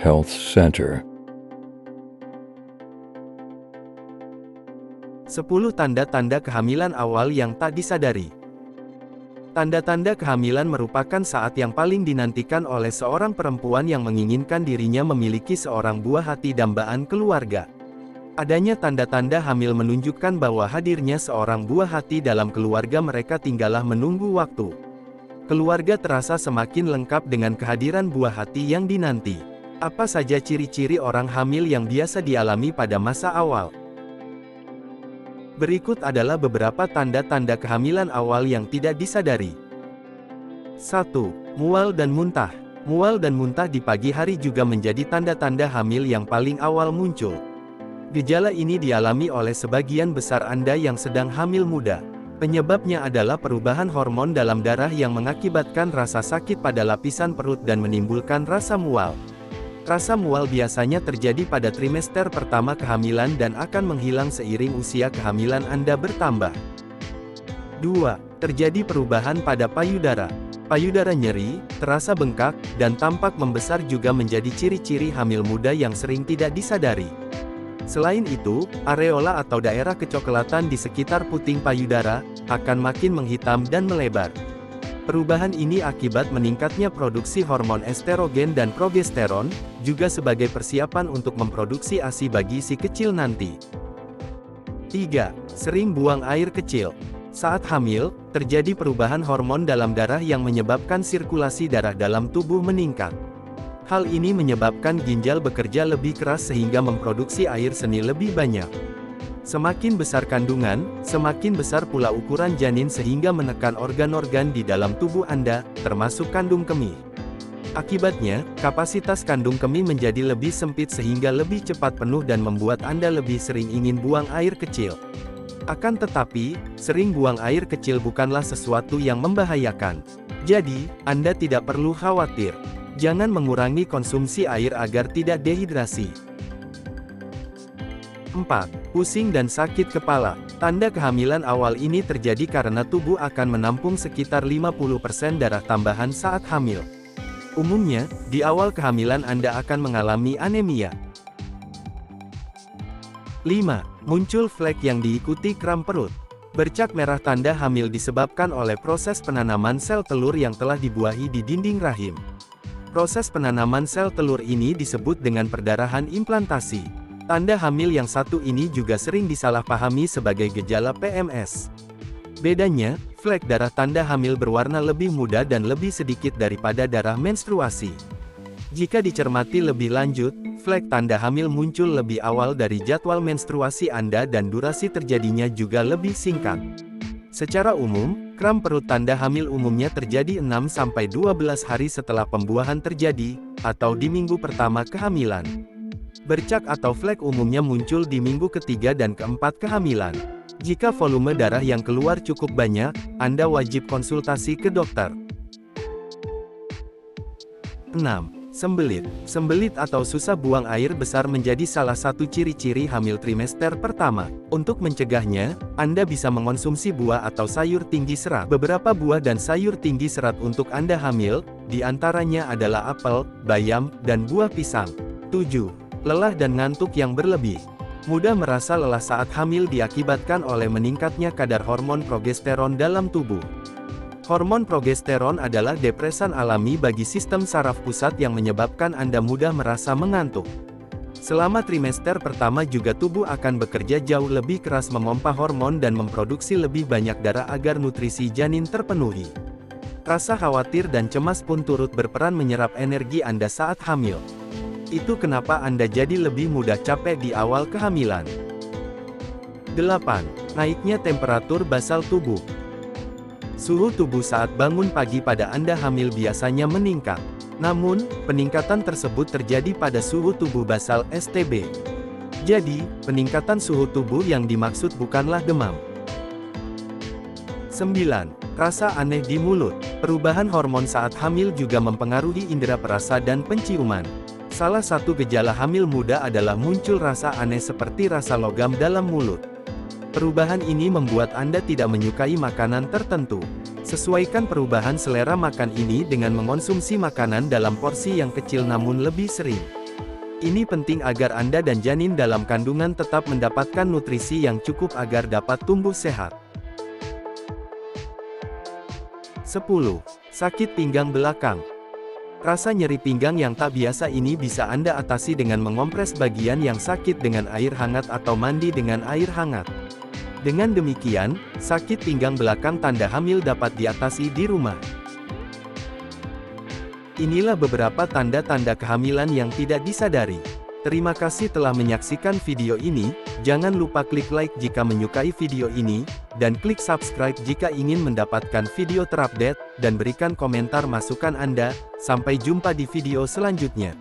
Health Center. 10 tanda-tanda kehamilan awal yang tak disadari. Tanda-tanda kehamilan merupakan saat yang paling dinantikan oleh seorang perempuan yang menginginkan dirinya memiliki seorang buah hati dambaan keluarga. Adanya tanda-tanda hamil menunjukkan bahwa hadirnya seorang buah hati dalam keluarga mereka tinggallah menunggu waktu. Keluarga terasa semakin lengkap dengan kehadiran buah hati yang dinanti. Apa saja ciri-ciri orang hamil yang biasa dialami pada masa awal? Berikut adalah beberapa tanda-tanda kehamilan awal yang tidak disadari. 1. Mual dan muntah. Mual dan muntah di pagi hari juga menjadi tanda-tanda hamil yang paling awal muncul. Gejala ini dialami oleh sebagian besar Anda yang sedang hamil muda. Penyebabnya adalah perubahan hormon dalam darah yang mengakibatkan rasa sakit pada lapisan perut dan menimbulkan rasa mual. Rasa mual biasanya terjadi pada trimester pertama kehamilan dan akan menghilang seiring usia kehamilan Anda bertambah. 2. Terjadi perubahan pada payudara. Payudara nyeri, terasa bengkak, dan tampak membesar juga menjadi ciri-ciri hamil muda yang sering tidak disadari. Selain itu, areola atau daerah kecoklatan di sekitar puting payudara akan makin menghitam dan melebar. Perubahan ini akibat meningkatnya produksi hormon estrogen dan progesteron, juga sebagai persiapan untuk memproduksi ASI bagi si kecil nanti. 3. Sering buang air kecil. Saat hamil, terjadi perubahan hormon dalam darah yang menyebabkan sirkulasi darah dalam tubuh meningkat. Hal ini menyebabkan ginjal bekerja lebih keras sehingga memproduksi air seni lebih banyak. Semakin besar kandungan, semakin besar pula ukuran janin sehingga menekan organ-organ di dalam tubuh Anda, termasuk kandung kemih. Akibatnya, kapasitas kandung kemih menjadi lebih sempit sehingga lebih cepat penuh dan membuat Anda lebih sering ingin buang air kecil. Akan tetapi, sering buang air kecil bukanlah sesuatu yang membahayakan. Jadi, Anda tidak perlu khawatir. Jangan mengurangi konsumsi air agar tidak dehidrasi. 4. Pusing dan sakit kepala. Tanda kehamilan awal ini terjadi karena tubuh akan menampung sekitar 50% darah tambahan saat hamil. Umumnya, di awal kehamilan Anda akan mengalami anemia. 5. Muncul flek yang diikuti kram perut. Bercak merah tanda hamil disebabkan oleh proses penanaman sel telur yang telah dibuahi di dinding rahim. Proses penanaman sel telur ini disebut dengan perdarahan implantasi. Tanda hamil yang satu ini juga sering disalahpahami sebagai gejala PMS. Bedanya, flek darah tanda hamil berwarna lebih muda dan lebih sedikit daripada darah menstruasi. Jika dicermati lebih lanjut, flek tanda hamil muncul lebih awal dari jadwal menstruasi Anda dan durasi terjadinya juga lebih singkat. Secara umum, kram perut tanda hamil umumnya terjadi 6-12 hari setelah pembuahan terjadi, atau di minggu pertama kehamilan. Bercak atau flek umumnya muncul di minggu ketiga dan keempat kehamilan. Jika volume darah yang keluar cukup banyak, Anda wajib konsultasi ke dokter. 6. Sembelit. Sembelit atau susah buang air besar menjadi salah satu ciri-ciri hamil trimester pertama. Untuk mencegahnya, Anda bisa mengonsumsi buah atau sayur tinggi serat. Beberapa buah dan sayur tinggi serat untuk Anda hamil, di antaranya adalah apel, bayam, dan buah pisang. 7. Lelah dan ngantuk yang berlebih. Mudah merasa lelah saat hamil diakibatkan oleh meningkatnya kadar hormon progesteron dalam tubuh. Hormon progesteron adalah depresan alami bagi sistem saraf pusat yang menyebabkan Anda mudah merasa mengantuk. Selama trimester pertama juga tubuh akan bekerja jauh lebih keras memompa hormon dan memproduksi lebih banyak darah agar nutrisi janin terpenuhi. Rasa khawatir dan cemas pun turut berperan menyerap energi Anda saat hamil. Itu kenapa Anda jadi lebih mudah capek di awal kehamilan. 8. Naiknya temperatur basal tubuh. Suhu tubuh saat bangun pagi pada Anda hamil biasanya meningkat. Namun, peningkatan tersebut terjadi pada suhu tubuh basal (STB). Jadi, peningkatan suhu tubuh yang dimaksud bukanlah demam. 9. Rasa aneh di mulut. Perubahan hormon saat hamil juga mempengaruhi indera perasa dan penciuman. Salah satu gejala hamil muda adalah muncul rasa aneh seperti rasa logam dalam mulut. Perubahan ini membuat Anda tidak menyukai makanan tertentu. Sesuaikan perubahan selera makan ini dengan mengonsumsi makanan dalam porsi yang kecil namun lebih sering. Ini penting agar Anda dan janin dalam kandungan tetap mendapatkan nutrisi yang cukup agar dapat tumbuh sehat. 10. Sakit pinggang belakang. Rasa nyeri pinggang yang tak biasa ini bisa Anda atasi dengan mengompres bagian yang sakit dengan air hangat atau mandi dengan air hangat. Dengan demikian, sakit pinggang belakang tanda hamil dapat diatasi di rumah. Inilah beberapa tanda-tanda kehamilan yang tidak disadari. Terima kasih telah menyaksikan video ini, jangan lupa klik like jika menyukai video ini, dan klik subscribe jika ingin mendapatkan video terupdate, dan berikan komentar masukan Anda. Sampai jumpa di video selanjutnya.